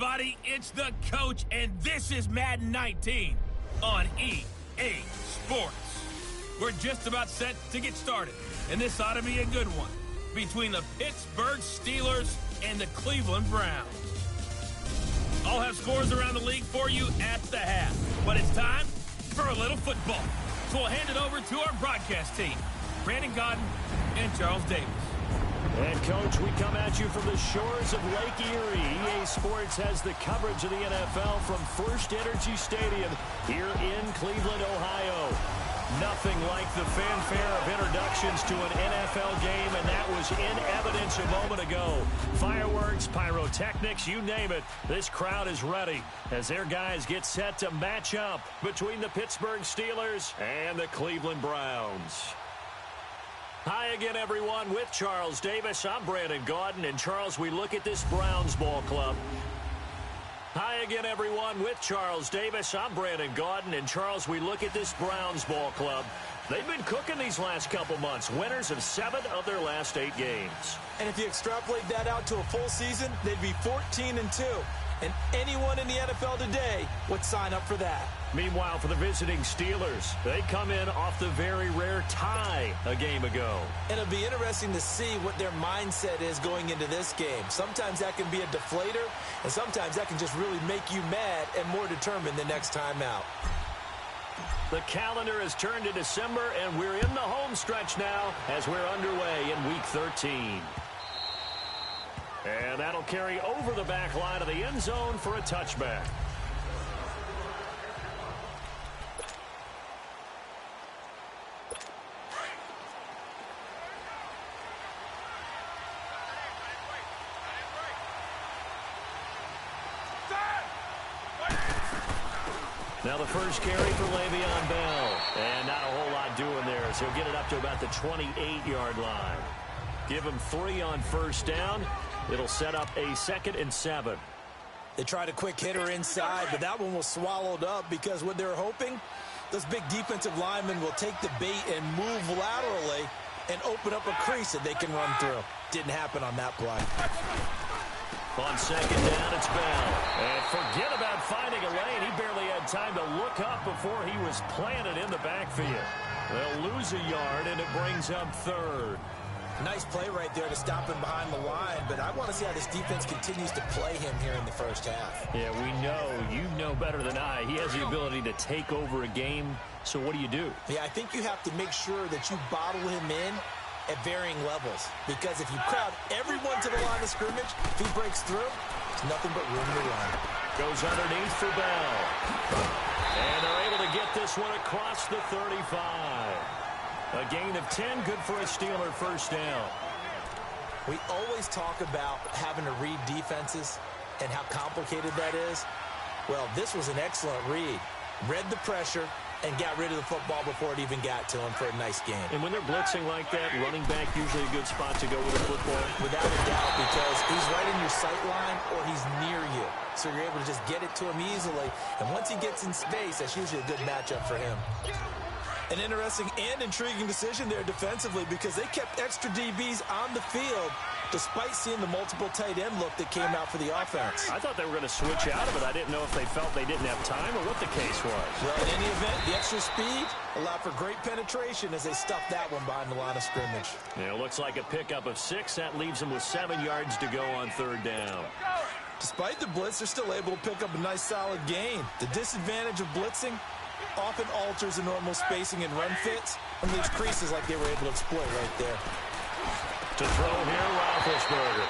everybody, it's the coach, and this is Madden 19 on EA Sports. We're just about set to get started, and this ought to be a good one between the Pittsburgh Steelers and the Cleveland Browns. I'll have scores around the league for you at the half, but it's time for a little football. So we'll hand it over to our broadcast team, Brandon Godden and Charles Davis. And, Coach, we come at you from the shores of Lake Erie. EA Sports has the coverage of the NFL from First Energy Stadium here in Cleveland, Ohio. Nothing like the fanfare of introductions to an NFL game, and that was in evidence a moment ago. Fireworks, pyrotechnics, you name it. This crowd is ready as their guys get set to match up between the Pittsburgh Steelers and the Cleveland Browns. Hi again, everyone, with Charles Davis. I'm Brandon Godden, and Charles, we look at this Browns ball club. Hi again, everyone, with Charles Davis. I'm Brandon Godden, and Charles, we look at this Browns ball club. They've been cooking these last couple months, winners of 7 of their last 8 games. And if you extrapolate that out to a full season, they'd be 14-2. And anyone in the NFL today would sign up for that. Meanwhile, for the visiting Steelers, they come in off the very rare tie a game ago. And it'll be interesting to see what their mindset is going into this game. Sometimes that can be a deflator, and sometimes that can just really make you mad and more determined the next time out. The calendar has turned to December, and we're in the home stretch now as we're underway in Week 13. And that'll carry over the back line of the end zone for a touchback. Now the first carry for Le'Veon Bell. And not a whole lot doing there, so he'll get it up to about the 28-yard line. Give him 3 on first down. It'll set up a 2nd and 7. They tried a quick hitter inside, but that one was swallowed up because what they're hoping, those big defensive linemen will take the bait and move laterally and open up a crease that they can run through. Didn't happen on that play. On second down, it's Bell. And forget about finding a lane. He barely had time to look up before he was planted in the backfield. They'll lose a yard, and it brings up 3rd. Nice play right there to stop him behind the line, but I want to see how this defense continues to play him here in the first half. Yeah, we know. You know better than I. He has the ability to take over a game, so what do you do? Yeah, I think you have to make sure that you bottle him in at varying levels, because if you crowd everyone to the line of scrimmage, if he breaks through, there's nothing but room to run. Goes underneath for Bell. And they're able to get this one across the 35. A gain of 10, good for a Steeler first down. We always talk about having to read defenses and how complicated that is. Well, this was an excellent read. Read the pressure and got rid of the football before it even got to him for a nice game. And when they're blitzing like that, running back usually a good spot to go with the football. Without a doubt, because he's right in your sight line or he's near you. So you're able to just get it to him easily. And once he gets in space, that's usually a good matchup for him. An interesting and intriguing decision there defensively because they kept extra DBs on the field despite seeing the multiple tight end look that came out for the offense. I thought they were going to switch out of it. I didn't know if they felt they didn't have time or what the case was. Well, in any event, the extra speed allowed for great penetration as they stuffed that one behind the line of scrimmage. Yeah, it looks like a pickup of 6. That leaves them with 7 yards to go on 3rd down. Despite the blitz, they're still able to pick up a nice solid gain. The disadvantage of blitzing often alters the normal spacing and run fits and leaves creases like they were able to exploit right there. To throw here, Roethlisberger.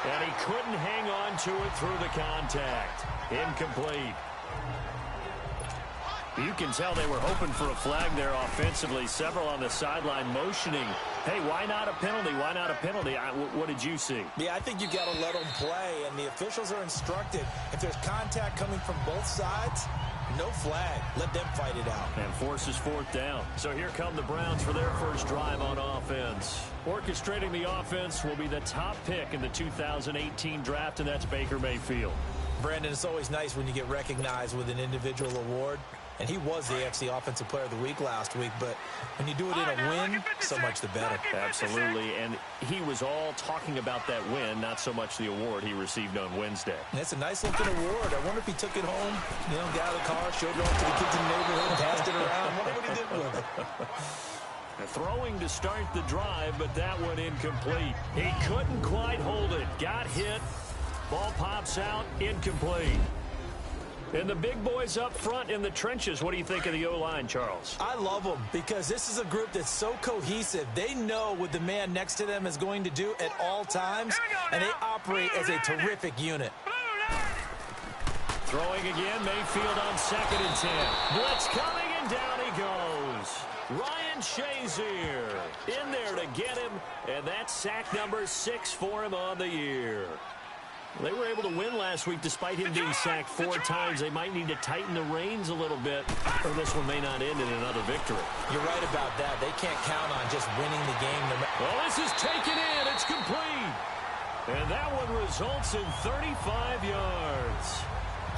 And he couldn't hang on to it through the contact. Incomplete. You can tell they were hoping for a flag there offensively. Several on the sideline motioning. Hey, why not a penalty? Why not a penalty? What did you see? Yeah, I think you got to let them play, and the officials are instructed. If there's contact coming from both sides, no flag. Let them fight it out. And forces 4th down. So here come the Browns for their first drive on offense. Orchestrating the offense will be the top pick in the 2018 draft, and that's Baker Mayfield. Brandon, it's always nice when you get recognized with an individual award. And he was the AFC Offensive Player of the Week last week, but when you do it in a win, so much the better. Absolutely, and he was all talking about that win, not so much the award he received on Wednesday. And it's a nice-looking award. I wonder if he took it home, got out of the car, showed it off to the kids in the neighborhood, passed it around. I wonder what he did with it. Throwing to start the drive, but that one incomplete. He couldn't quite hold it. Got hit. Ball pops out, incomplete. And the big boys up front in the trenches. What do you think of the O-line, Charles? I love them because this is a group that's so cohesive. They know what the man next to them is going to do at all times, and they operate as a terrific unit. Throwing again, Mayfield on 2nd and 10. Blitz coming, and down he goes. Ryan Shazier in there to get him, and that's sack number 6 for him on the year. They were able to win last week despite him being sacked 4 times. They might need to tighten the reins a little bit, or this one may not end in another victory. You're right about that. They can't count on just winning the game. Well, this is taken in. It's complete. And that one results in 35 yards.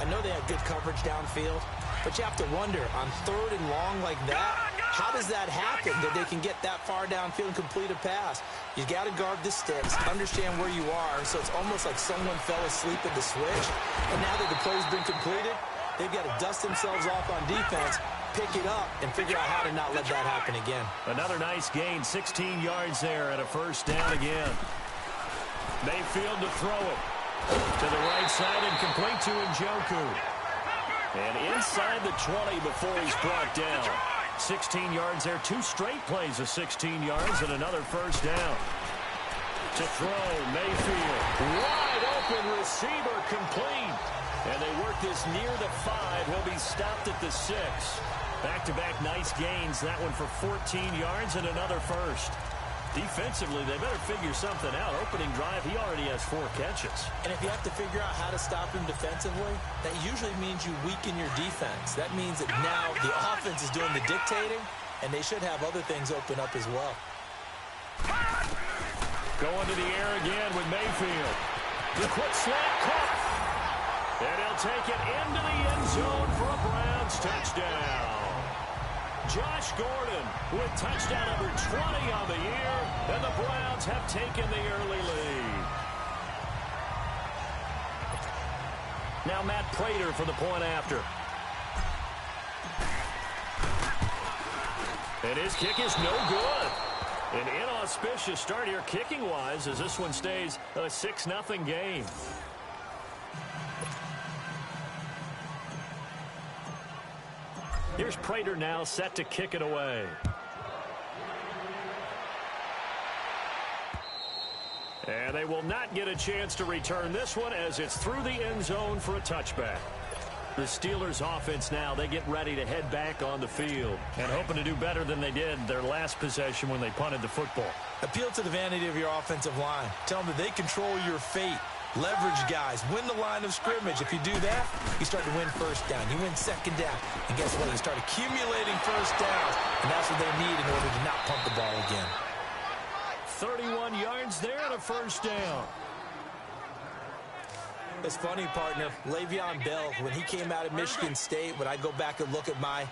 I know they have good coverage downfield, but you have to wonder, on 3rd and long like that, how does that happen that they can get that far downfield and complete a pass? You got to guard the sticks, understand where you are, so it's almost like someone fell asleep at the switch, and now that the play's been completed, they've got to dust themselves off on defense, pick it up, and figure out how to not let that happen again. Another nice gain, 16 yards there and a 1st down again. Mayfield to throw it. To the right side and complete to Njoku. And inside the 20 before he's brought down. 16 yards there, 2 straight plays of 16 yards and another 1st down. To throw, Mayfield. Wide open receiver, complete. And they work this near the 5. He'll be stopped at the 6. Back-to-back nice gains. That one for 14 yards and another 1st. Defensively, they better figure something out. Opening drive, he already has 4 catches. And if you have to figure out how to stop him defensively, that usually means you weaken your defense. That means that now the offense is doing the dictating, and they should have other things open up as well. Going to the air again with Mayfield. The quick slant caught. And he'll take it into the end zone for a Browns touchdown. Josh Gordon with touchdown number 20 on the year, and the Browns have taken the early lead. Now Matt Prater for the point after. And his kick is no good. An inauspicious start here kicking-wise as this one stays a 6-0 game. Here's Prater now set to kick it away. And they will not get a chance to return this one as it's through the end zone for a touchback. The Steelers offense now, they get ready to head back on the field and hoping to do better than they did their last possession when they punted the football. Appeal to the vanity of your offensive line. Tell them that they control your fate. Leverage guys. Win the line of scrimmage. If you do that, you start to win 1st down. You win 2nd down. And guess what? You start accumulating 1st downs. And that's what they need in order to not pump the ball again. 31 yards there and a 1st down. It's funny, partner. Le'Veon Bell, when he came out of Michigan State, when I go back and look at my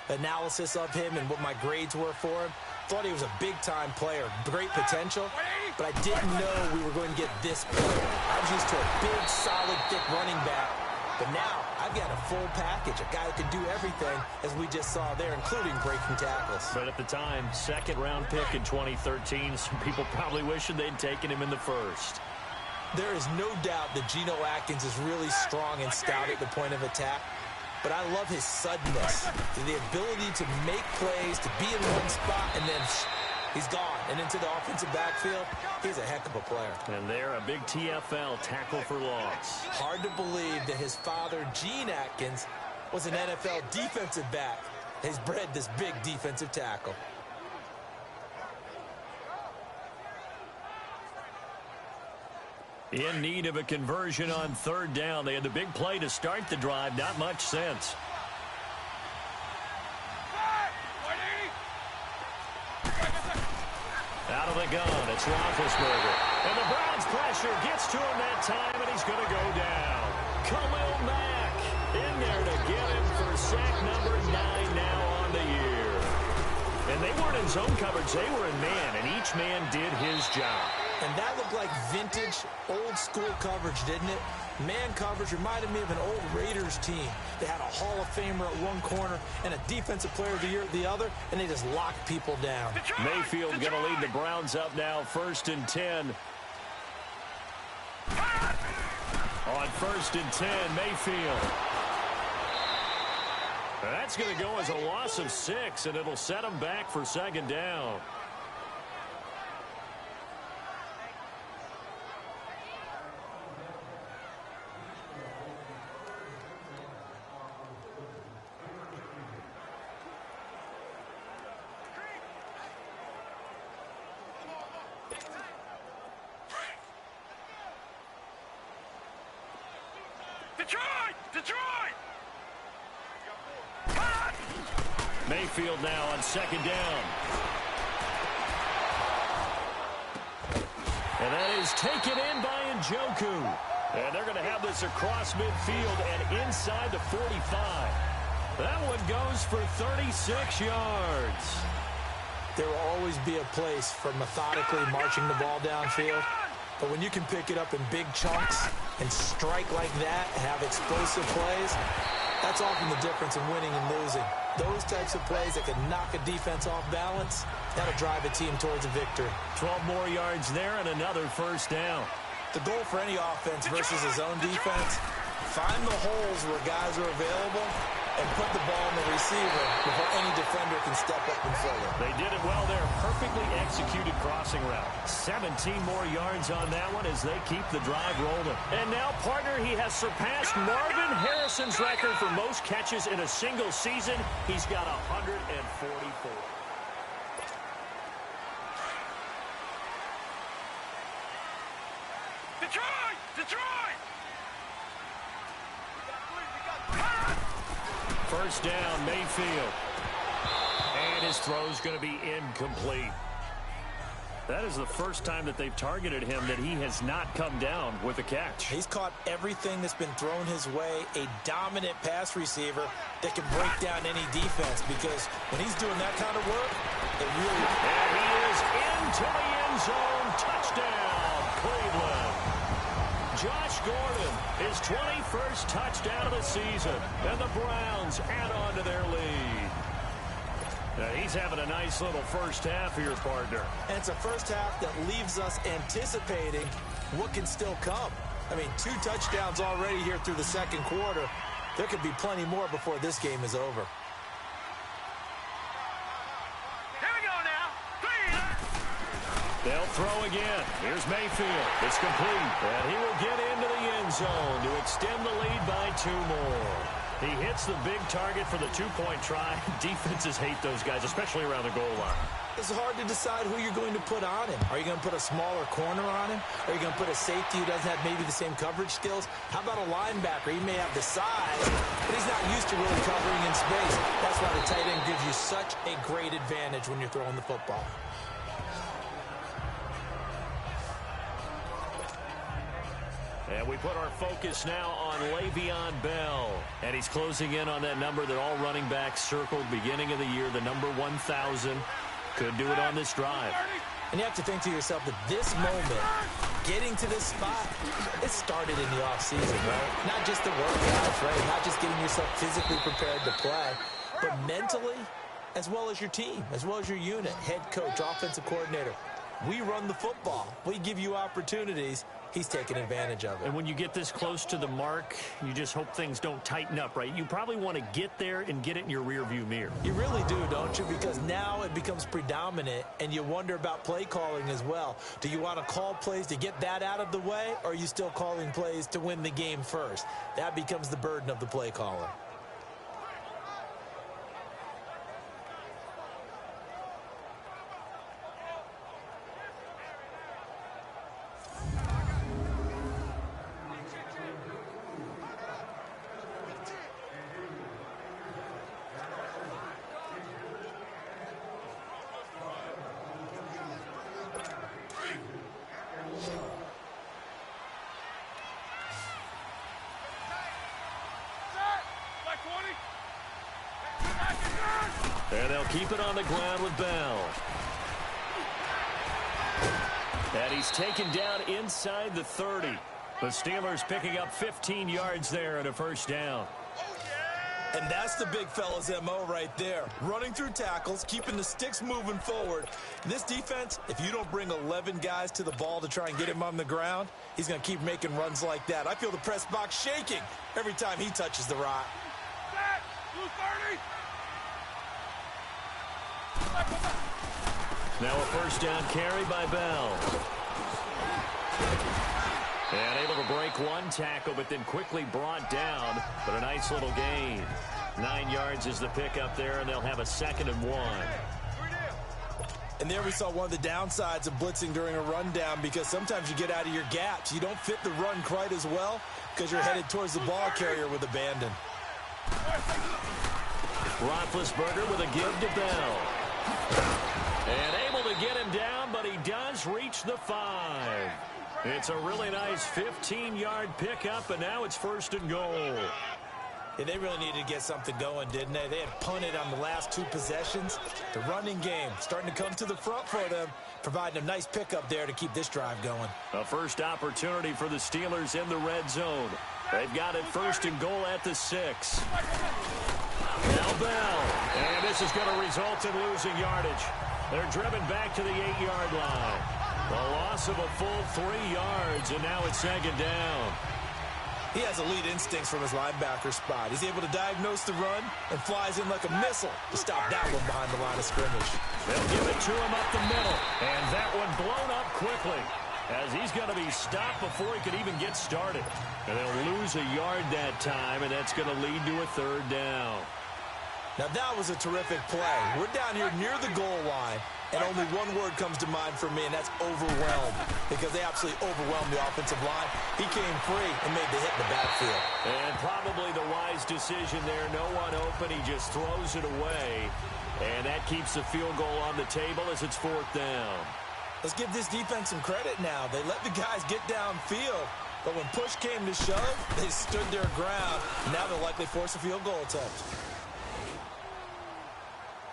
analysis of him and what my grades were for him, thought he was a big-time player, great potential, but I didn't know we were going to get this player. I was used to a big, solid, thick running back, but now I've got a full package, a guy that can do everything, as we just saw there, including breaking tackles. But at the time, 2nd-round pick in 2013, some people probably wishing they'd taken him in the 1st. There is no doubt that Geno Atkins is really strong and stout at the point of attack. But I love his suddenness, the ability to make plays, to be in one spot, and then he's gone. And into the offensive backfield, he's a heck of a player. And there, a big TFL tackle for loss. Hard to believe that his father, Gene Atkins, was an NFL defensive back. He's bred this big defensive tackle. In need of a conversion on 3rd down. They had the big play to start the drive. Not much sense. Out of the gun, it's Roethlisberger. And the Browns pressure gets to him that time, and he's going to go down. Khalil Mack In there to get him for sack number 9 now on the year. And they weren't in zone coverage. They were in man, and each man did his job. And that looked like vintage, old-school coverage, didn't it? Man coverage reminded me of an old Raiders team. They had a Hall of Famer at one corner and a Defensive Player of the Year at the other, and they just locked people down. Mayfield going to lead the Browns up now, 1st and 10. On 1st and 10, Mayfield. That's going to go as a loss of 6, and it'll set them back for 2nd down. Detroit! Mayfield now on 2nd down. And that is taken in by Njoku. And they're going to have this across midfield and inside the 45. That one goes for 36 yards. There will always be a place for methodically marching the ball downfield. But when you can pick it up in big chunks and strike like that, have explosive plays, that's often the difference in winning and losing. Those types of plays that can knock a defense off balance, that'll drive a team towards a victory. 12 more yards there and another 1st down. The goal for any offense versus a zone defense, find the holes where guys are available and put the ball in the receiver before any defender can step up and fill it. They did it well there. Perfectly executed crossing route. 17 more yards on that one as they keep the drive rolling. And now, partner, he has surpassed Marvin Harrison's record for most catches in a single season. He's got 144. Detroit! 1st down, Mayfield. And his throw's going to be incomplete. That is the first time that they've targeted him that he has not come down with a catch. He's caught everything that's been thrown his way, a dominant pass receiver that can break down any defense, because when he's doing that kind of work, it really... And he is into the end zone. Touchdown, Cleveland. Josh Gordon, his 21st touchdown of the season, and the Browns add on to their lead. Now he's having a nice little first half here, partner. And it's a first half that leaves us anticipating what can still come. I mean, 2 touchdowns already here through the 2nd quarter. There could be plenty more before this game is over. They'll throw again. Here's Mayfield. It's complete. And he will get into the end zone to extend the lead by 2 more. He hits the big target for the 2-point try. Defenses hate those guys, especially around the goal line. It's hard to decide who you're going to put on him. Are you going to put a smaller corner on him? Are you going to put a safety who doesn't have maybe the same coverage skills? How about a linebacker? He may have the size, but he's not used to really covering in space. That's why the tight end gives you such a great advantage when you're throwing the football. And we put our focus now on Le'Veon Bell. And he's closing in on that number that all running backs circled beginning of the year, the number 1,000. Could do it on this drive. And you have to think to yourself that this moment, getting to this spot, it started in the offseason, right? Not just the workouts, right? Not just getting yourself physically prepared to play, but mentally, as well as your team, as well as your unit, head coach, offensive coordinator. We run the football. We give you opportunities. He's taking advantage of it. And when you get this close to the mark, you just hope things don't tighten up, right? You probably want to get there and get it in your rearview mirror. You really do, don't you? Because now it becomes predominant, and you wonder about play calling as well. Do you want to call plays to get that out of the way, or are you still calling plays to win the game first? That becomes the burden of the play caller. And they'll keep it on the ground with Bell. And he's taken down inside the 30. The Steelers picking up 15 yards there and a first down. And that's the big fella's MO right there. Running through tackles, keeping the sticks moving forward. This defense, if you don't bring 11 guys to the ball to try and get him on the ground, he's going to keep making runs like that. I feel the press box shaking every time he touches the rock. Now a first down carry by Bell. And able to break one tackle, but then quickly brought down. But a nice little gain. 9 yards is the pickup there, and they'll have a 2nd and 1. And there we saw one of the downsides of blitzing during a rundown, because sometimes you get out of your gaps. You don't fit the run quite as well because you're headed towards the ball carrier with abandon. Roethlisberger with a give to Bell. And able to get him down, but he does reach the 5. It's a really nice 15-yard pickup, and now it's 1st and goal. Yeah, they really needed to get something going, didn't they? They had punted on the last 2 possessions. The running game starting to come to the front for them, providing a nice pickup there to keep this drive going. A first opportunity for the Steelers in the red zone. They've got it 1st and goal at the 6. Now Bell. And this is going to result in losing yardage. They're driven back to the 8-yard line. A loss of a full 3 yards, and now it's 2nd down. He has elite instincts from his linebacker spot. He's able to diagnose the run and flies in like a missile to stop that one behind the line of scrimmage. They'll give it to him up the middle, and that one blown up quickly as he's going to be stopped before he could even get started. And they'll lose a yard that time, and that's going to lead to a 3rd down. Now that was a terrific play. We're down here near the goal line, and only one word comes to mind for me, and that's overwhelmed, because they absolutely overwhelmed the offensive line. He came free and made the hit in the backfield. And probably the wise decision there. No one open. He just throws it away, and that keeps the field goal on the table as it's 4th down. Let's give this defense some credit now. They let the guys get downfield, but when push came to shove, they stood their ground. Now they'll likely force a field goal attempt.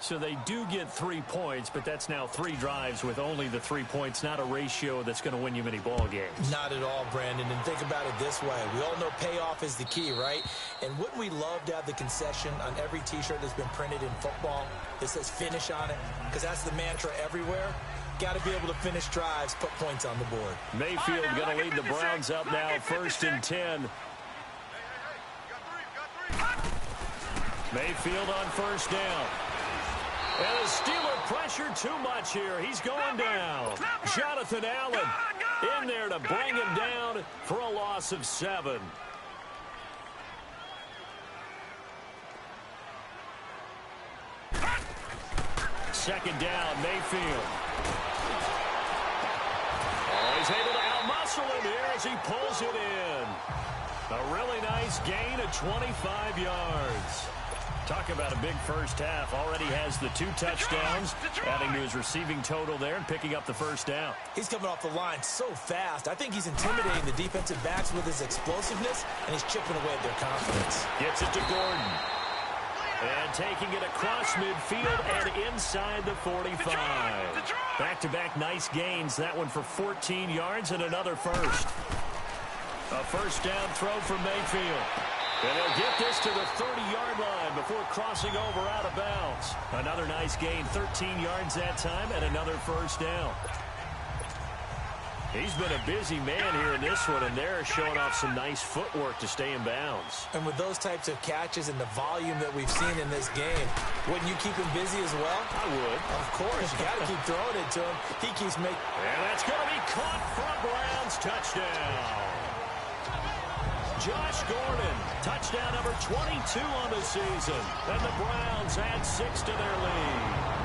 So they do get 3 points, but that's now 3 drives with only the 3 points, not a ratio that's going to win you many ball games. Not at all, Brandon. And think about it this way. We all know payoff is the key, right? And wouldn't we love to have the concession on every T-shirt that's been printed in football that says finish on it? Because that's the mantra everywhere. Got to be able to finish drives, put points on the board. Mayfield going to lead the Browns up now, 1st and 10. Mayfield on 1st down. And the Steeler pressure too much here. He's going down. Jonathan Allen in there to bring him down for a loss of 7. Second down, Mayfield. Oh, he's able to outmuscle him here as he pulls it in. A really nice gain of 25 yards. Talk about a big first half. Already has the 2 touchdowns, adding to his receiving total there and picking up the 1st down. He's coming off the line so fast. I think he's intimidating the defensive backs with his explosiveness, and he's chipping away at their confidence. Gets it to Gordon. And taking it across midfield and inside the 45. Back-to-back nice gains. That one for 14 yards and another first. A first down throw for Mayfield. And they'll get this to the 30-yard line before crossing over out of bounds. Another nice gain, 13 yards that time, and another first down. He's been a busy man here in this one, and they're showing off some nice footwork to stay in bounds. And with those types of catches and the volume that we've seen in this game, wouldn't you keep him busy as well? I would. Of course. You got to keep throwing it to him. He keeps making... And that's going to be caught for a Browns touchdown. Josh Gordon, touchdown number 22 on the season. And the Browns add 6 to their lead.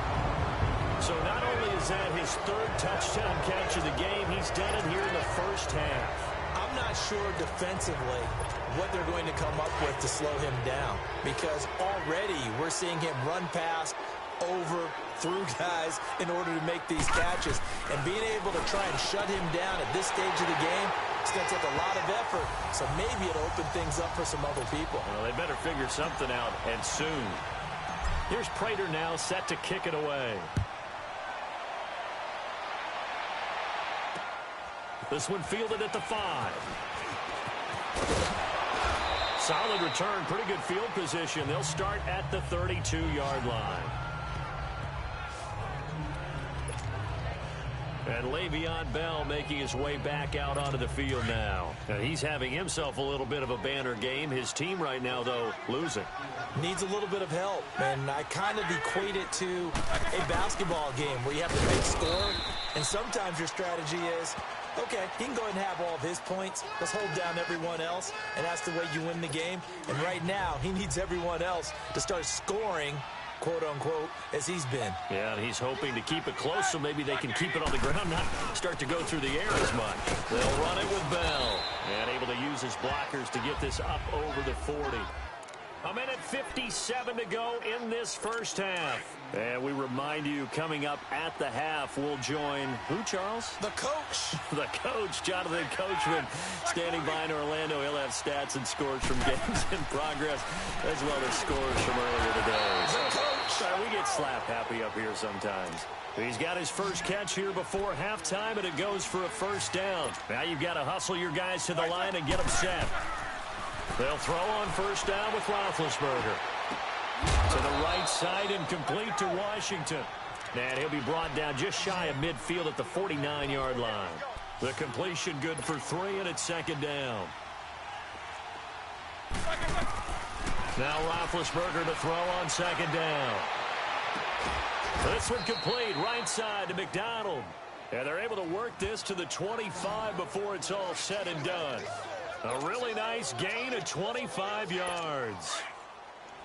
So not only is that his 3rd touchdown catch of the game, he's done it here in the first half. I'm not sure defensively what they're going to come up with to slow him down, because already we're seeing him run past, over, through guys in order to make these catches. And being able to try and shut him down at this stage of the game, it's going to take a lot of effort. So maybe it'll open things up for some other people. Well, they better figure something out, and soon. Here's Prater now set to kick it away. This one fielded at the 5. Solid return, pretty good field position. They'll start at the 32-yard line. And Le'Veon Bell making his way back out onto the field now. And he's having himself a little bit of a banner game. His team right now, though, losing. Needs a little bit of help, and I kind of equate it to a basketball game where you have the big score, and sometimes your strategy is, okay, he can go ahead and have all of his points. Let's hold down everyone else, and that's the way you win the game. And right now, he needs everyone else to start scoring, quote-unquote, as he's been. Yeah, and he's hoping to keep it close so maybe they can keep it on the ground, not start to go through the air as much. They'll run it with Bell, and able to use his blockers to get this up over the 40. A minute 57 to go in this first half. And we remind you, coming up at the half, we'll join who, Charles? The coach. The coach, Jonathan Coachman, standing by in Orlando. He'll have stats and scores from games in progress, as well as scores from earlier today. The coach. We get slap happy up here sometimes. He's got his first catch here before halftime, and it goes for a first down. Now you've got to hustle your guys to the line and get them set. They'll throw on first down with Roethlisberger. To the right side and complete to Washington. And he'll be brought down just shy of midfield at the 49-yard line. The completion good for 3, and it's second down. Now Roethlisberger to throw on second down. This one complete, right side to McDonald. And they're able to work this to the 25 before it's all said and done. A really nice gain of 25 yards.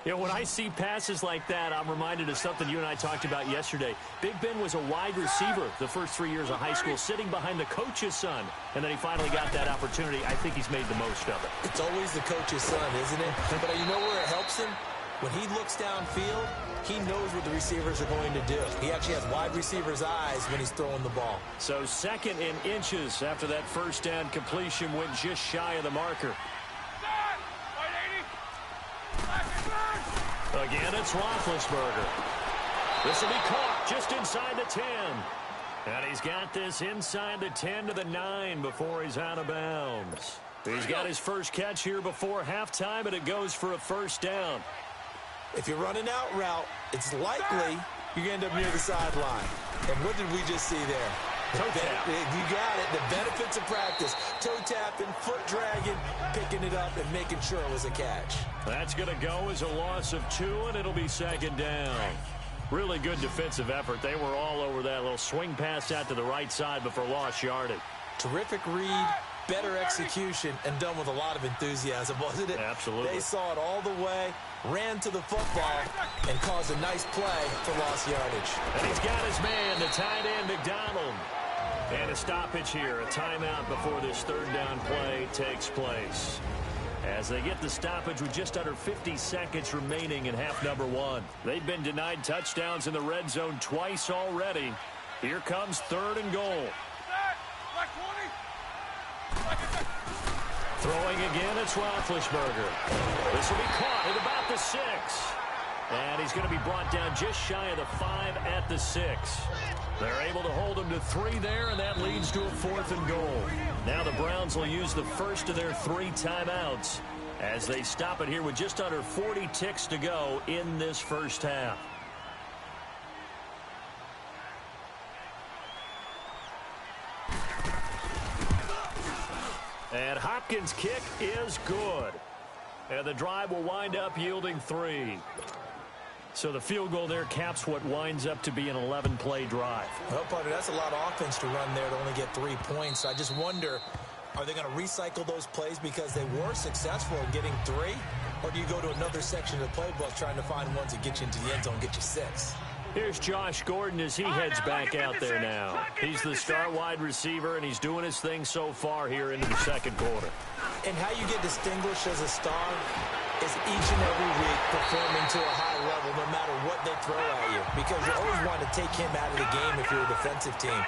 You know, when I see passes like that, I'm reminded of something you and I talked about yesterday. Big Ben was a wide receiver the first 3 years of high school, sitting behind the coach's son. And then he finally got that opportunity. I think he's made the most of it. It's always the coach's son, isn't it? But you know where it helps him? When he looks downfield, he knows what the receivers are going to do. He actually has wide receivers' eyes when he's throwing the ball. So second in inches after that first down completion went just shy of the marker. Again, it's Roethlisberger. This will be caught just inside the 10. And he's got this inside the 10 to the 9 before he's out of bounds. He's got his first catch here before halftime, and it goes for a first down. If you're running out route, it's likely you're going to end up near the sideline. And what did we just see there? Toe tap. You got it. The benefits of practice. Toe tapping, foot dragging, picking it up, and making sure it was a catch. That's going to go as a loss of 2, and it'll be second down. Really good defensive effort. They were all over that little swing pass out to the right side before lost yardage. Terrific read, better execution, and done with a lot of enthusiasm, wasn't it? Absolutely. They saw it all the way, ran to the football, and caused a nice play for lost yardage. And he's got his man, the tight end, McDonald. And a stoppage here, a timeout before this third down play takes place. As they get the stoppage with just under 50 seconds remaining in half number 1. They've been denied touchdowns in the red zone twice already. Here comes third and goal. Throwing again, it's Roethlisberger. This will be caught at about the 6. And he's going to be brought down just shy of the 5 at the 6. They're able to hold him to 3 there, and that leads to a 4th and goal. Now the Browns will use the first of their 3 timeouts as they stop it here with just under 40 ticks to go in this first half. And Hopkins' kick is good. And the drive will wind up yielding 3. So the field goal there caps what winds up to be an 11-play drive. Well, partner, that's a lot of offense to run there to only get 3 points. I just wonder, are they going to recycle those plays because they were successful in getting 3? Or do you go to another section of the playbook trying to find ones that get you into the end zone and get you 6? Here's Josh Gordon as he heads back out there now. He's the star wide receiver, and he's doing his thing so far here into the second quarter. And how you get distinguished as a star is each and every week performing to a high level no matter what they throw at you. Because you always want to take him out of the game if you're a defensive team.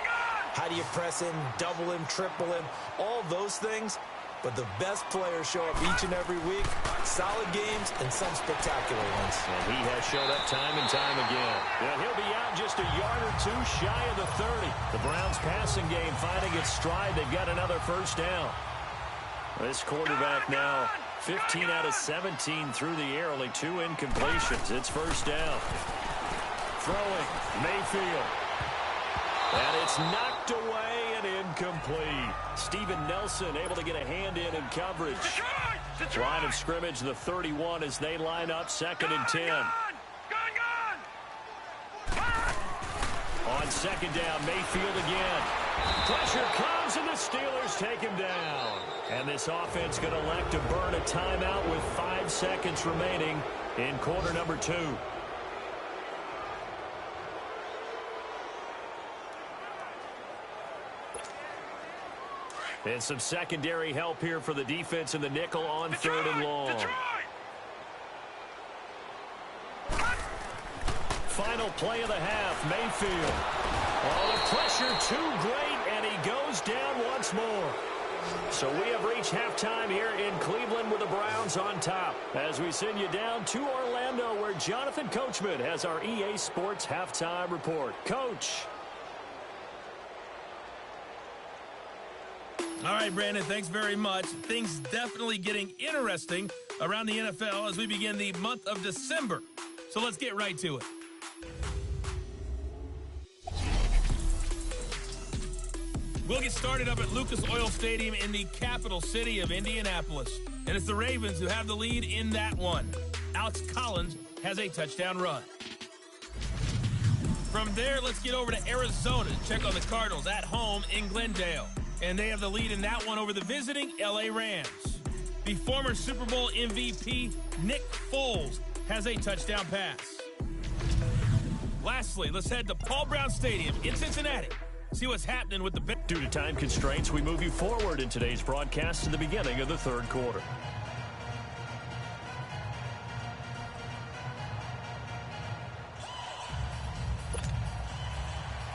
How do you press him, double him, triple him? All those things, but the best players show up each and every week. Solid games and some spectacular ones. And he has showed up time and time again. And he'll be out just a yard or two shy of the 30. The Browns passing game finding its stride. They've got another first down. This quarterback now 15 out of 17 through the air, only 2 incompletions. It's first down. Throwing, Mayfield. And it's knocked away and incomplete. Steven Nelson able to get a hand in coverage. Line of scrimmage, the 31 as they line up, 2nd and 10. On 2nd down, Mayfield again. Pressure comes and the Steelers take him down. And this offense going to elect to burn a timeout with 5 seconds remaining in quarter number 2. And some secondary help here for the defense in the nickel on 3rd and long. Final play of the half, Mayfield. Oh, the pressure too great, and he goes down once more. So we have reached halftime here in Cleveland with the Browns on top. As we send you down to Orlando, where Jonathan Coachman has our EA Sports halftime report. Coach. All right, Brandon, thanks very much. Things definitely getting interesting around the NFL as we begin the month of December. So let's get right to it. We'll get started up at Lucas Oil Stadium in the capital city of Indianapolis. And it's the Ravens who have the lead in that one. Alex Collins has a touchdown run. From there, let's get over to Arizona to check on the Cardinals at home in Glendale. And they have the lead in that one over the visiting L.A. Rams. The former Super Bowl MVP, Nick Foles, has a touchdown pass. Lastly, let's head to Paul Brown Stadium in Cincinnati. See what's happening with the... Due to time constraints, we move you forward in today's broadcast to the beginning of the 3rd quarter.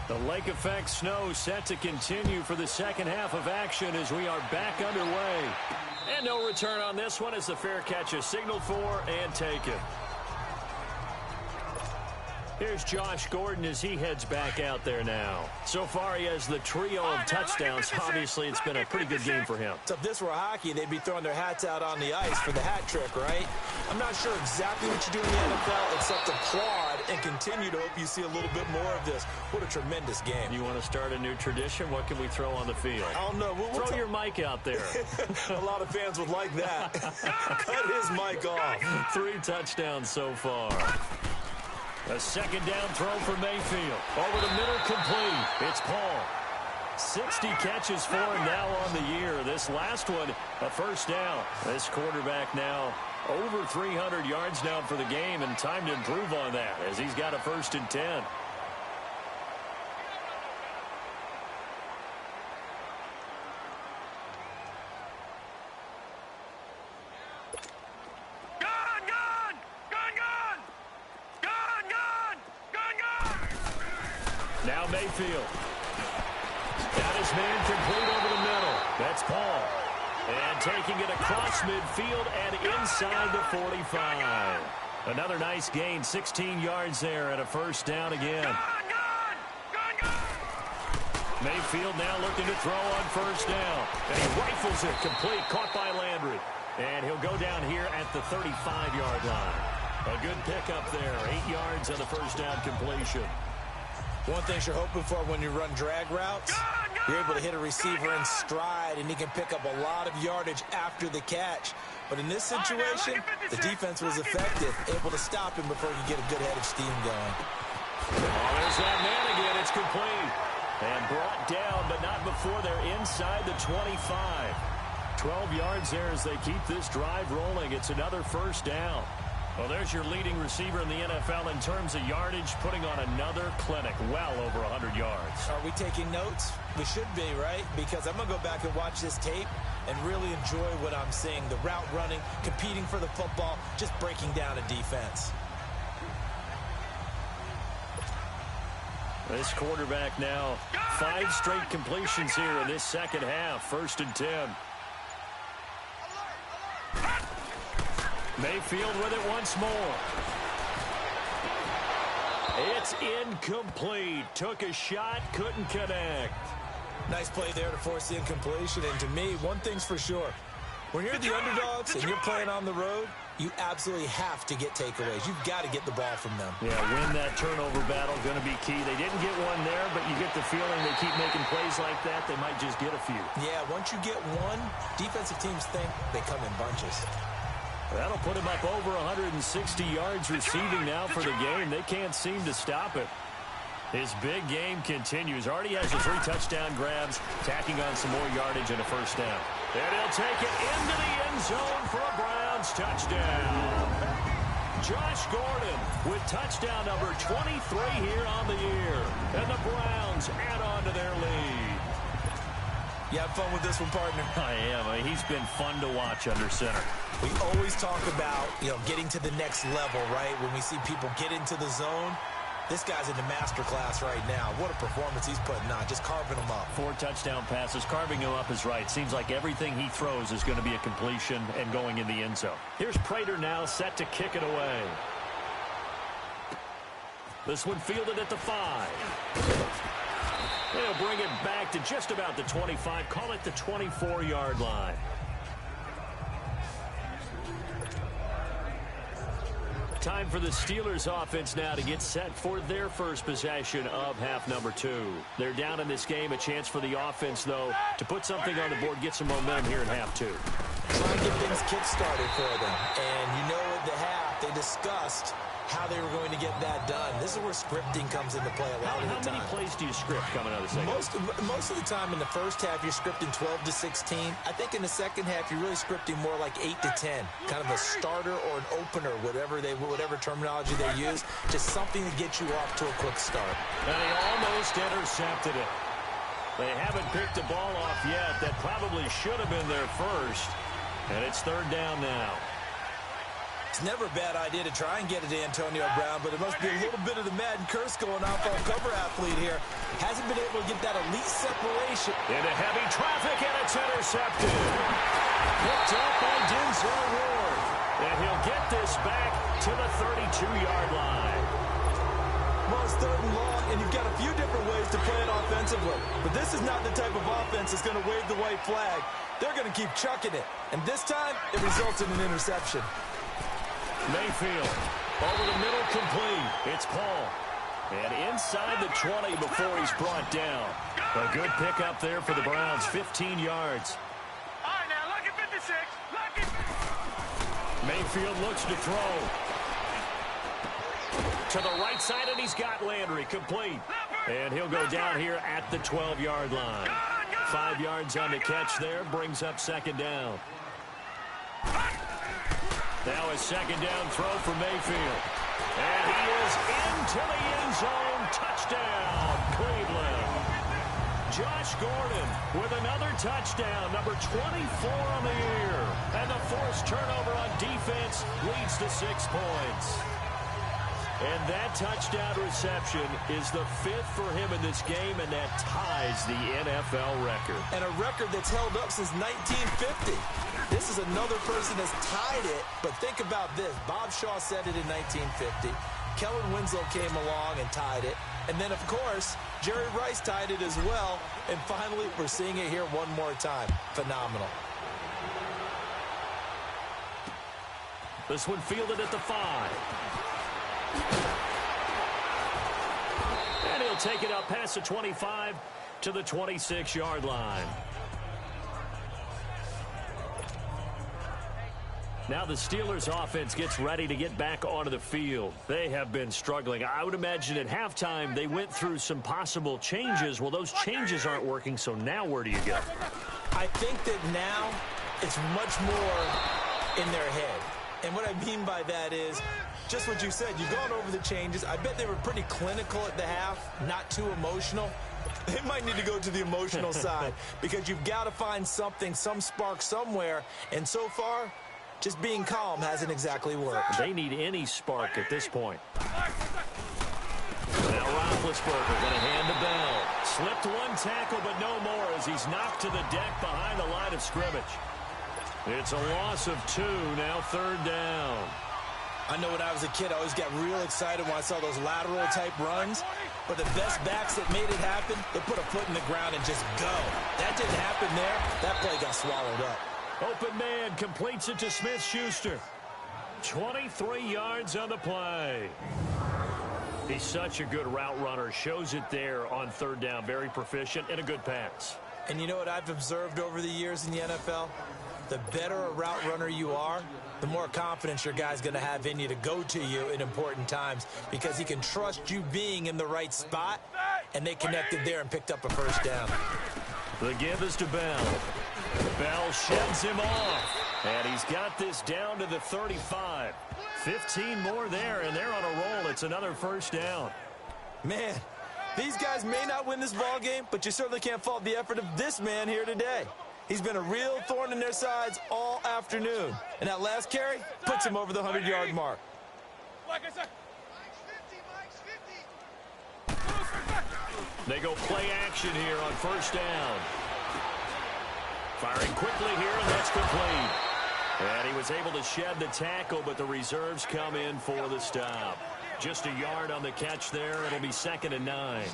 The lake effect snow set to continue for the 2nd half of action as we are back underway. And no return on this one as the fair catch is signaled for and taken. Here's Josh Gordon as he heads back out there now. So far, he has the trio of touchdowns. Obviously, it's been a pretty good game for him. So if this were hockey, they'd be throwing their hats out on the ice for the hat trick, right? I'm not sure exactly what you do in the NFL except applaud and continue to hope you see a little bit more of this. What a tremendous game. You want to start a new tradition? What can we throw on the field? I don't know. Throw your mic out there. A lot of fans would like that. Cut his mic off. 3 touchdowns so far. A 2nd down throw for Mayfield. Over the middle, complete. It's Paul. 60 catches for him now on the year. This last one, a first down. This quarterback now over 300 yards now for the game, and time to improve on that as he's got a 1st and 10. Now Mayfield. Got his man complete over the middle. That's Paul. And taking it across midfield and inside the 45. Another nice gain, 16 yards there and a first down again. Mayfield now looking to throw on first down. And he rifles it complete, caught by Landry. And he'll go down here at the 35-yard line. A good pickup there, 8 yards on the first down completion. One thing you're hoping for when you run drag routes, you're able to hit a receiver in stride, and he can pick up a lot of yardage after the catch. But in this situation, the defense was effective, able to stop him before he could get a good head of steam going. Oh, there's that man again. It's complete. And brought down, but not before they're inside the 25. 12 yards there as they keep this drive rolling. It's another first down. Well, there's your leading receiver in the NFL in terms of yardage, putting on another clinic, well over 100 yards. Are we taking notes? We should be, right? Because I'm going to go back and watch this tape and really enjoy what I'm seeing. The route running, competing for the football, just breaking down a defense. This quarterback now, 5 straight completions here in this second half, 1st and 10. Mayfield with it once more. It's incomplete. Took a shot, couldn't connect. Nice play there to force the incompletion. And to me, one thing's for sure. When you're the underdogs and you're playing on the road, you absolutely have to get takeaways. You've got to get the ball from them. Yeah, win that turnover battle, going to be key. They didn't get one there, but you get the feeling they keep making plays like that, they might just get a few. Yeah, once you get one, defensive teams think they come in bunches. That'll put him up over 160 yards receiving now for the game. They can't seem to stop it. His big game continues. Already has the 3 touchdown grabs, tacking on some more yardage and a first down. And he'll take it into the end zone for a Browns touchdown. Josh Gordon with touchdown number 23 here on the year. And the Browns add on to their lead. You have fun with this one, partner? I am. He's been fun to watch under center. We always talk about, getting to the next level, right? When we see people get into the zone, this guy's in the master class right now. What a performance he's putting on, just carving them up. 4 touchdown passes. Carving him up is right. Seems like everything he throws is going to be a completion and going in the end zone. Here's Prater now set to kick it away. This one fielded at the 5. They'll bring it back to just about the 25. Call it the 24-yard line. Time for the Steelers offense now to get set for their first possession of half number 2. They're down in this game. A chance for the offense, though, to put something on the board, get some momentum here in half 2. Try and get things kick-started for them. And at the half, they discussed how they were going to get that done. This is where scripting comes into play a lot of the time. How many plays do you script coming out of the second? Most of the time in the first half, you're scripting 12 to 16. I think in the second half, you're really scripting more like 8 to 10. Kind of a starter or an opener, whatever terminology they use. Just something to get you off to a quick start. And he almost intercepted it. They haven't picked the ball off yet. That probably should have been their first. And it's 3rd down now. It's never a bad idea to try and get it to Antonio Brown, but it must be a little bit of the Madden curse going on for a cover athlete here. Hasn't been able to get that elite separation. Into heavy traffic, and it's intercepted. Picked up by Denzel Ward. And he'll get this back to the 32-yard line. Well, it's 3rd and long, and you've got a few different ways to play it offensively. But this is not the type of offense that's going to wave the white flag. They're going to keep chucking it. And this time, it results in an interception. Mayfield over the middle, complete. It's Paul. And inside the 20 before he's brought down. A good pickup there for the Browns, 15 yards. All right, now look at 56. Look at... Mayfield looks to throw. To the right side, and he's got Landry, complete. And he'll go down here at the 12-yard line. 5 yards on the catch there, brings up 2nd down. Now a 2nd down throw for Mayfield. And he is into the end zone. Touchdown, Cleveland. Josh Gordon with another touchdown, number 24 on the year. And the forced turnover on defense leads to 6 points. And that touchdown reception is the 5th for him in this game, and that ties the NFL record. And a record that's held up since 1950. This is another person that's tied it, but think about this. Bob Shaw said it in 1950. Kellen Winslow came along and tied it. And then, of course, Jerry Rice tied it as well. And finally, we're seeing it here one more time. Phenomenal. This one fielded at the 5. And he'll take it up past the 25 to the 26-yard line. Now the Steelers offense gets ready to get back onto the field. They have been struggling. I would imagine at halftime they went through some possible changes. Well, those changes aren't working, so now where do you go? I think that now it's much more in their head. And what I mean by that is just what you said. You've gone over the changes. I bet they were pretty clinical at the half, not too emotional. They might need to go to the emotional side because you've got to find something, some spark somewhere. And so far, just being calm hasn't exactly worked. They need any spark at this point. Now Roethlisberger going to hand the bell. Slipped one tackle, but no more as he's knocked to the deck behind the line of scrimmage. It's a loss of 2, now 3rd down. I know when I was a kid, I always got real excited when I saw those lateral-type runs. But the best backs that made it happen, they put a foot in the ground and just go. That didn't happen there. That play got swallowed up. Open man completes it to Smith-Schuster. 23 yards on the play. He's such a good route runner. Shows it there on 3rd down. Very proficient and a good pass. And you know what I've observed over the years in the NFL? The better a route runner you are, the more confidence your guy's going to have in you to go to you in important times because he can trust you being in the right spot, and they connected there and picked up a 1st down. The give is to Bell. Bell sheds him off, and he's got this down to the 35. 15 more there, and they're on a roll. It's another 1st down. Man, these guys may not win this ball game, but you certainly can't fault the effort of this man here today. He's been a real thorn in their sides all afternoon. And that last carry puts him over the 100-yard mark. They go play action here on 1st down. Firing quickly here, and that's complete. And he was able to shed the tackle, but the reserves come in for the stop. Just a yard on the catch there. It'll be 2nd and 9.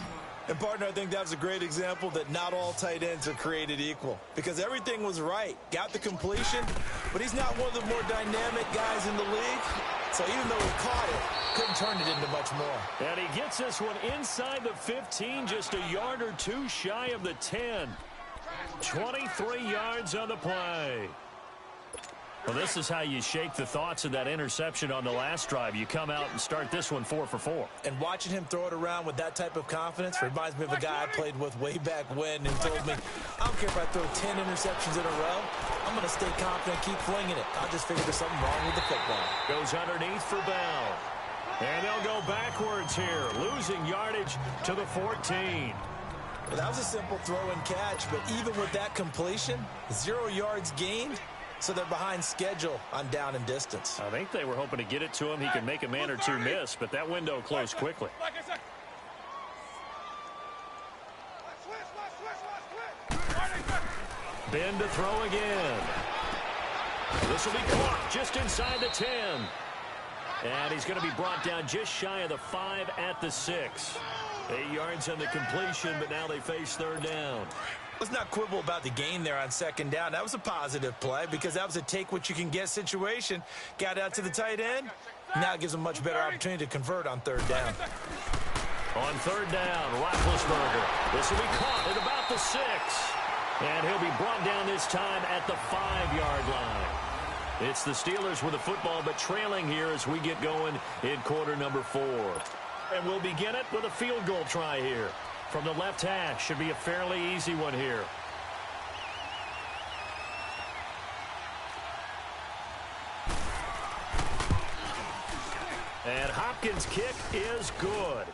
And, partner, I think that was a great example that not all tight ends are created equal because everything was right. Got the completion, but he's not one of the more dynamic guys in the league. So even though he caught it, couldn't turn it into much more. And he gets this one inside the 15, just a yard or 2 shy of the 10. 23 yards on the play. Well, this is how you shake the thoughts of that interception on the last drive. You come out and start this one 4 for 4. And watching him throw it around with that type of confidence reminds me of a guy I played with way back when who told me, I don't care if I throw 10 interceptions in a row. I'm going to stay confident, keep flinging it. I'll just figure there's something wrong with the football. Goes underneath for Bell. And they'll go backwards here, losing yardage to the 14. Well, that was a simple throw and catch, but even with that completion, 0 yards gained. So they're behind schedule on down and distance. I think they were hoping to get it to him. He could make a man or 2 miss, but that window closed quickly. Ben to throw again. This will be caught just inside the 10. And he's going to be brought down just shy of the 5 at the 6. 8 yards on the completion, but now they face 3rd down. Let's not quibble about the gain there on 2nd down. That was a positive play because that was a take-what-you-can-get situation. Got out to the tight end. Now it gives them a much better opportunity to convert on 3rd down. On 3rd down, Roethlisberger. This will be caught at about the 6. And he'll be brought down this time at the 5-yard line. It's the Steelers with the football, but trailing here as we get going in quarter number 4. And we'll begin it with a field goal try here. From the left hash, should be a fairly easy one here. And Hopkins' kick is good.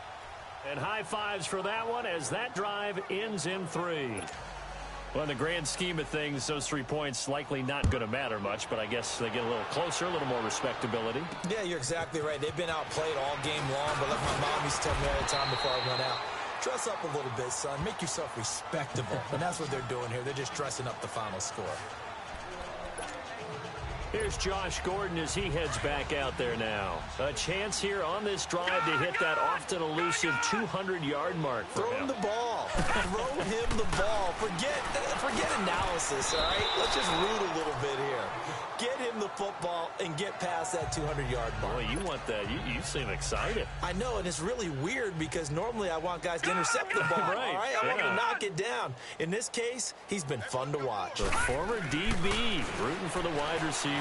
And high fives for that one as that drive ends in 3. Well, in the grand scheme of things, those 3 points likely not going to matter much, but I guess they get a little closer, a little more respectability. Yeah, you're exactly right. They've been outplayed all game long, but like my mom used to tell me all the time before I went out, dress up a little bit, son. Make yourself respectable. And that's what they're doing here. They're just dressing up the final score. Here's Josh Gordon as he heads back out there now. A chance here on this drive to hit that often elusive 200-yard mark for him. Throw him the ball. Throw him the ball. Forget analysis, all right? Let's just root a little bit here. Get him the football and get past that 200-yard mark. Boy, you want that. You seem excited. I know, and it's really weird because normally I want guys to intercept the ball, right, all right? I want to knock it down. In this case, he's been fun to watch. The former DB rooting for the wide receivers.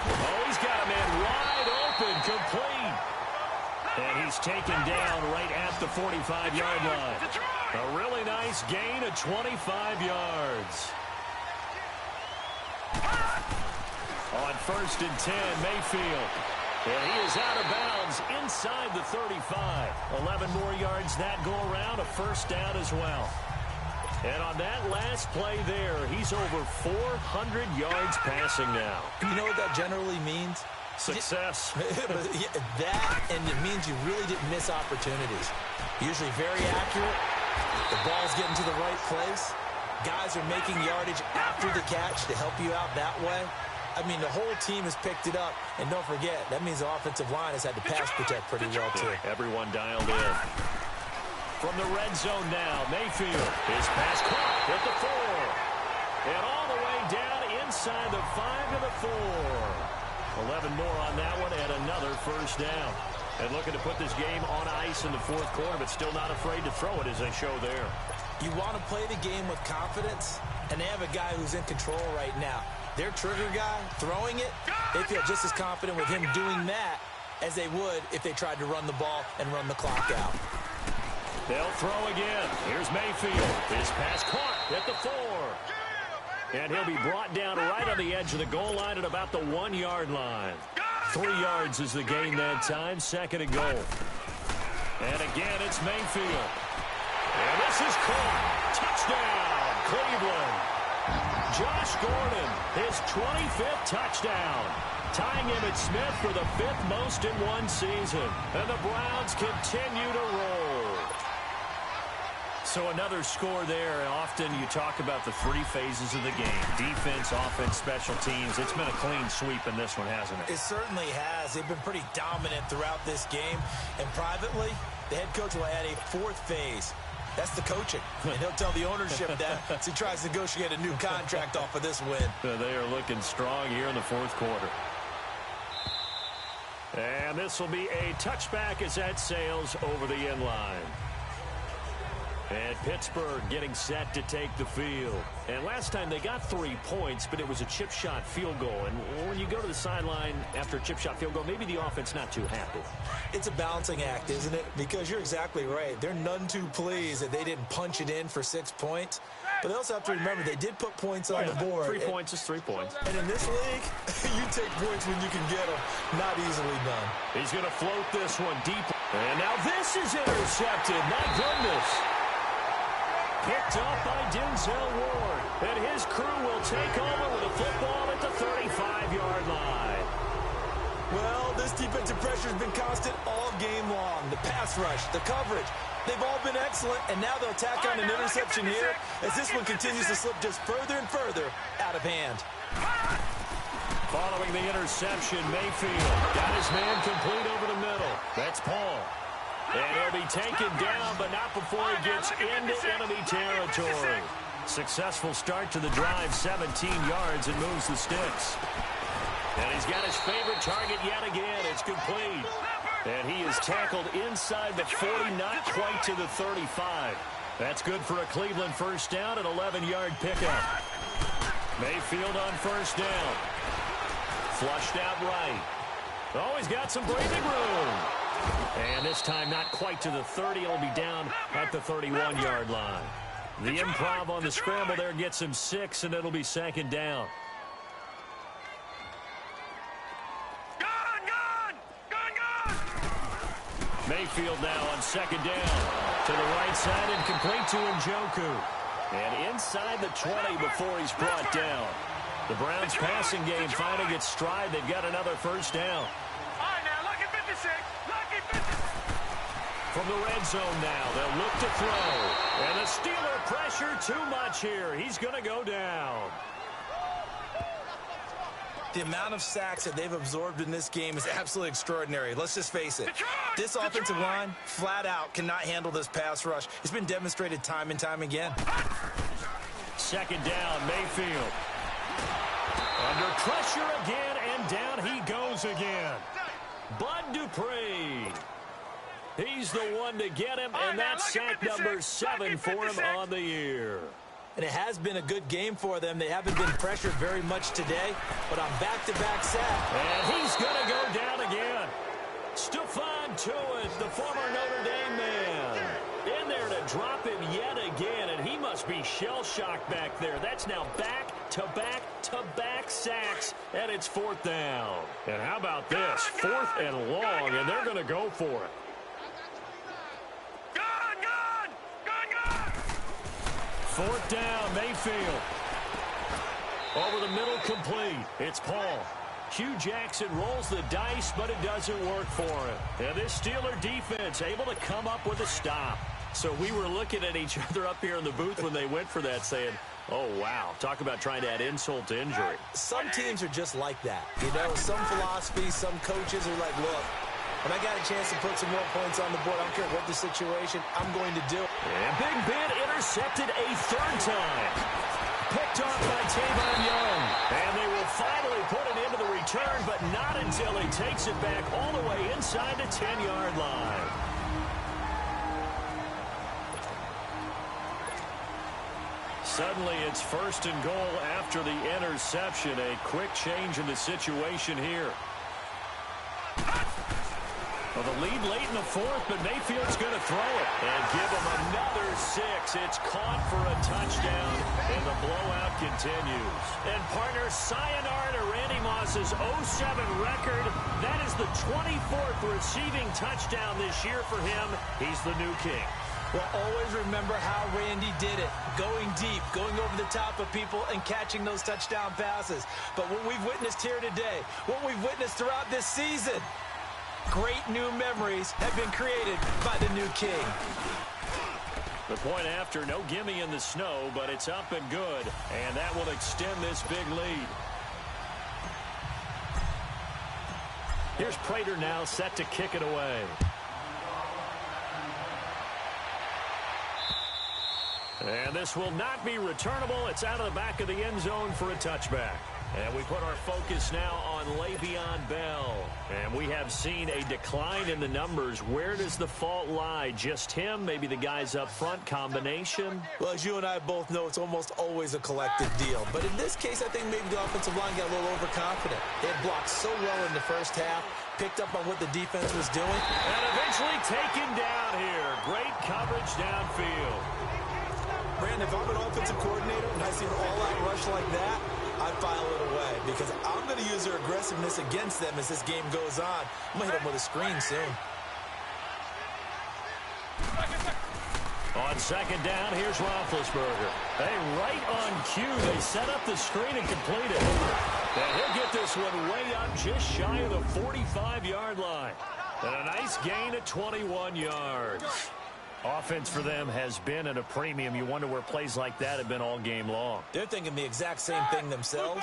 Oh, he's got a man wide open, complete. And he's taken down right at the 45-yard line. A really nice gain of 25 yards. On 1st and 10, Mayfield. And he is out of bounds inside the 35. 11 more yards that go around, a 1st down as well. And on that last play there, he's over 400 yards passing now. You know what that generally means? Success. That, and it means you really didn't miss opportunities. Usually very accurate. The ball's getting to the right place. guys are making yardage after the catch to help you out that way, I mean, the whole team has picked it up. And don't forget, that means the offensive line has had to pass protect pretty well, too. Everyone dialed in. From the red zone now, Mayfield. His pass caught at the 4. And all the way down inside the 5 to the 4. 11 more on that one and another first down. And looking to put this game on ice in the fourth quarter, but still not afraid to throw it as they show there. You want to play the game with confidence, and they have a guy who's in control right now. Their trigger guy, throwing it, they feel just as confident with him doing that as they would if they tried to run the ball and run the clock out. They'll throw again. Here's Mayfield. His pass caught at the 4. And he'll be brought down right on the edge of the goal line at about the 1-yard line. 3 yards is the gain that time. 2nd and goal. And again, it's Mayfield. And this is caught. Touchdown, Cleveland. Josh Gordon, his 25th touchdown. Tying Emmitt Smith for the 5th most in one season. And the Browns continue to roll. So another score there. Often you talk about the 3 phases of the game. Defense, offense, special teams. It's been a clean sweep in this one, hasn't it? It certainly has. They've been pretty dominant throughout this game. And privately, the head coach will add a 4th phase. That's the coaching. And he'll tell the ownership that as he tries to negotiate a new contract off of this win. They are looking strong here in the fourth quarter. And this will be a touchback as that sails over the end line. And Pittsburgh getting set to take the field. And last time they got 3 points, but it was a chip shot field goal. And when you go to the sideline after a chip shot field goal, maybe the offense not too happy. It's a balancing act, isn't it? Because you're exactly right. They're none too pleased that they didn't punch it in for 6 points. But they also have to remember they did put points on the board. 3 points is 3 points. And in this league, you take points when you can get them. Not easily done. He's going to float this one deep. And now this is intercepted. My goodness. Picked up by Denzel Ward. And his crew will take over with the football at the 35-yard line. Well, this defensive pressure has been constant all game long. The pass rush, the coverage, they've all been excellent. And now they'll tack on an interception here as this one continues to slip just further and further out of hand. Following the interception, Mayfield got his man complete over the middle. That's Paul. And he'll be taken down, but not before he gets into enemy territory. Successful start to the drive, 17 yards, and moves the sticks. And he's got his favorite target yet again. It's complete. And he is tackled inside the 40, not quite to the 35. That's good for a Cleveland first down, an 11-yard pickup. Mayfield on first down. Flushed out right. Oh, he's got some breathing room. And this time not quite to the 30. It'll be down at the 31-yard line. The improv on the scramble there gets him 6, and it'll be 2nd down. Mayfield now on 2nd down. To the right side and complete to Njoku. And inside the 20 before he's brought down. The Browns passing game finding its stride. They've got another first down. From the red zone now, they'll look to throw. And the Steeler pressure too much here. He's going to go down. The amount of sacks that they've absorbed in this game is absolutely extraordinary. Let's just face it. This offensive line, flat out, cannot handle this pass rush. It's been demonstrated time and time again. 2nd down, Mayfield. Under pressure again, and down he goes again. Bud Dupree. He's the one to get him, and that's sack number 7 for him on the year. And it has been a good game for them. They haven't been pressured very much today, but on back-to-back sack. And he's going to go down again. Stephon Tuitt, the former Notre Dame man, in there to drop him yet again, and he must be shell-shocked back there. That's now back-to-back-to-back sacks, and it's 4th down. And how about this? 4th and long, and they're going to go for it. 4th down, Mayfield. Over the middle, complete. It's Paul. Hugh Jackson rolls the dice, but it doesn't work for him. And this Steeler defense able to come up with a stop. So we were looking at each other up here in the booth when they went for that, saying, Oh, wow. Talk about trying to add insult to injury. Some teams are just like that. You know, some philosophies, some coaches are like, look, when I got a chance to put some more points on the board, I don't care what the situation, I'm going to do it. And Big Ben intercepted a third time. Picked off by Tavon Young. And they will finally put it into the return, but not until he takes it back all the way inside the 10-yard line. Suddenly, it's 1st and goal after the interception. A quick change in the situation here. Well, the lead late in the 4th, but Mayfield's going to throw it. And give him another 6. It's caught for a touchdown, and the blowout continues. And partner, sayonara to Randy Moss's 07 record. That is the 24th receiving touchdown this year for him. He's the new king. Well, always remember how Randy did it. Going deep, going over the top of people, and catching those touchdown passes. But what we've witnessed here today, what we've witnessed throughout this season, great new memories have been created by the new king. The point after, no gimme in the snow, but it's up and good. And that will extend this big lead. Here's Prater now set to kick it away. And this will not be returnable. It's out of the back of the end zone for a touchback. And we put our focus now on Le'Veon Bell. And we have seen a decline in the numbers. Where does the fault lie? Just him? Maybe the guys up front? Combination? Well, as you and I both know, it's almost always a collective deal. But in this case, I think maybe the offensive line got a little overconfident. They had blocked so well in the first half, picked up on what the defense was doing. And eventually taken down here. Great coverage downfield. Brandon, if I'm an offensive coordinator and I see an all-out rush like that, I file it away because I'm going to use their aggressiveness against them as this game goes on. I'm going to hit them with a screen soon. On 2nd down, here's Roethlisberger. Hey, right on cue, they set up the screen and complete it. And he'll get this one way up just shy of the 45-yard line. And a nice gain of 21 yards. Offense for them has been at a premium. You wonder where plays like that have been all game long. They're thinking the exact same thing themselves,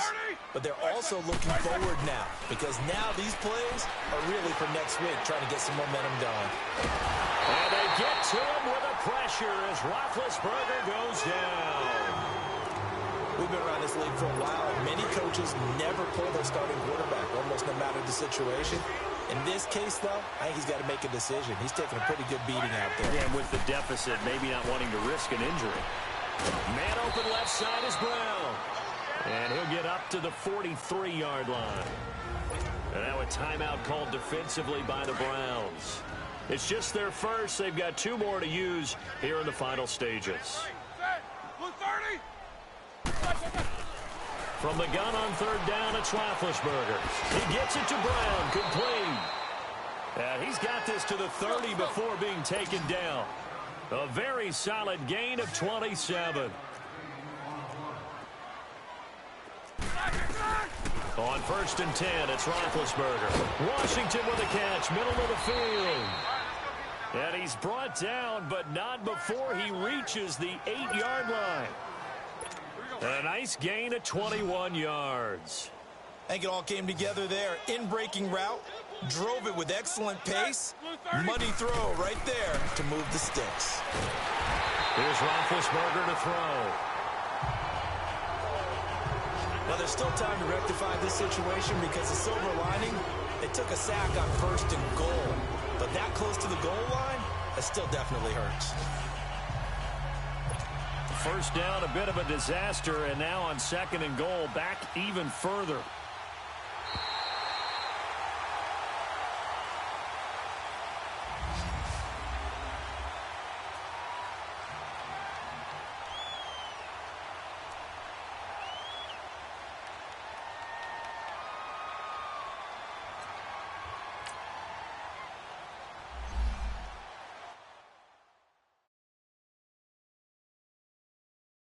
but they're also looking forward now because now these plays are really for next week, trying to get some momentum going. And they get to him with a pressure as Roethlisberger goes down. We've been around this league for a while, and many coaches never pull their starting quarterback, almost no matter the situation. In this case, though, I think he's got to make a decision. He's taking a pretty good beating out there. Yeah, and with the deficit, maybe not wanting to risk an injury. Man open left side is Brown. And he'll get up to the 43-yard line. And now a timeout called defensively by the Browns. It's just their first. They've got 2 more to use here in the final stages. From the gun on 3rd down, it's Roethlisberger. He gets it to Brown, complete. And he's got this to the 30 before being taken down. A very solid gain of 27. On 1st and 10, it's Roethlisberger. Washington with a catch, middle of the field. And he's brought down, but not before he reaches the 8-yard line. A nice gain of 21 yards. I think it all came together there. In-breaking route, drove it with excellent pace. Money throw right there to move the sticks. Here's Roethlisberger to throw. Now, there's still time to rectify this situation because the silver lining, they took a sack on 1st and goal. But that close to the goal line, that still definitely hurts. 1st down, a bit of a disaster, and now on 2nd and goal, back even further.